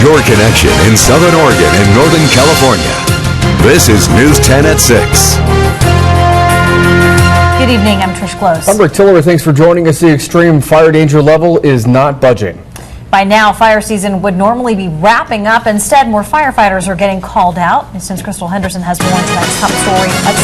your connection in Southern Oregon and Northern California. This is News 10 at 6. Good evening, I'm Trish Close. I'm Rick Tiller. Thanks for joining us. The extreme fire danger level is not budging. By now, fire season would normally be wrapping up. Instead, more firefighters are getting called out. And since Krystle Henderson has more on tonight's top story at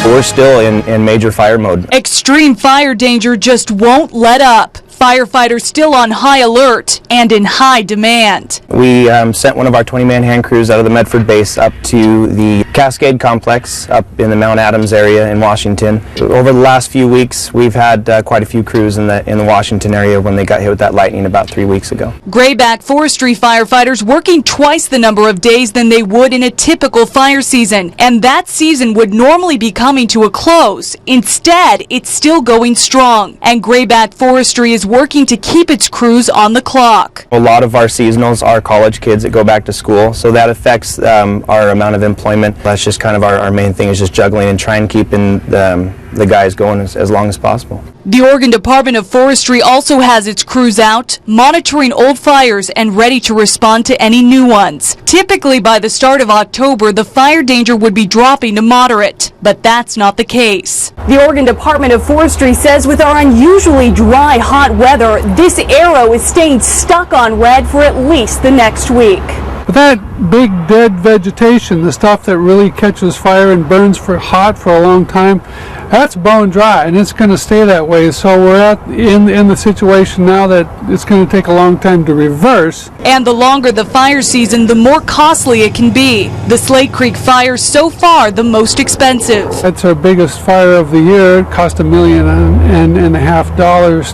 6. We're still in major fire mode. Extreme fire danger just won't let up. Firefighters still on high alert and in high demand. We sent one of our 20-man hand crews out of the Medford base up to the Cascade Complex up in the Mount Adams area in Washington. Over the last few weeks, we've had quite a few crews in the Washington area when they got hit with that lightning about 3 weeks ago. Grayback Forestry firefighters working twice the number of days than they would in a typical fire season. And that season would normally be coming to a close. Instead, it's still going strong. And Grayback Forestry is working to keep its crews on the clock. A lot of our seasonals are college kids that go back to school, so that affects our amount of employment. That's just kind of our main thing, is just juggling and trying to keep the guys going as long as possible. The Oregon Department of Forestry also has its crews out, monitoring old fires and ready to respond to any new ones. Typically by the start of October, the fire danger would be dropping to moderate, but that's not the case. The Oregon Department of Forestry says with our unusually dry, hot weather, this arrow is staying stuck on red for at least the next week. But that big dead vegetation, the stuff that really catches fire and burns for a long time, that's bone dry, and it's going to stay that way. So we're in the situation now that it's going to take a long time to reverse. And the longer the fire season, the more costly it can be. The Slate Creek fire so far the most expensive. That's our biggest fire of the year. It cost $1.5 million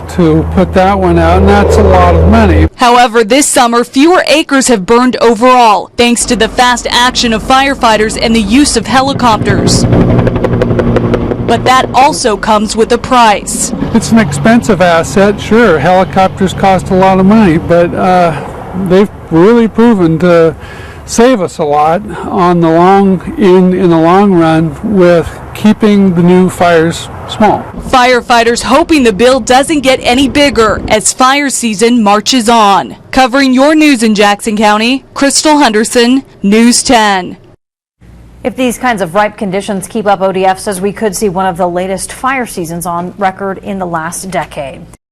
to put that one out, and that's a lot of money. However, this summer, fewer acres have burned overall, thanks to the fast action of firefighters and the use of helicopters. But that also comes with a price. It's an expensive asset, sure. Helicopters cost a lot of money, but they've really proven to save us a lot in the long run with keeping the new fires small. Firefighters hoping the bill doesn't get any bigger as fire season marches on. Covering your news in Jackson County, Krystle Henderson, News 10. If these kinds of ripe conditions keep up, ODF says we could see one of the latest fire seasons on record in the last decade.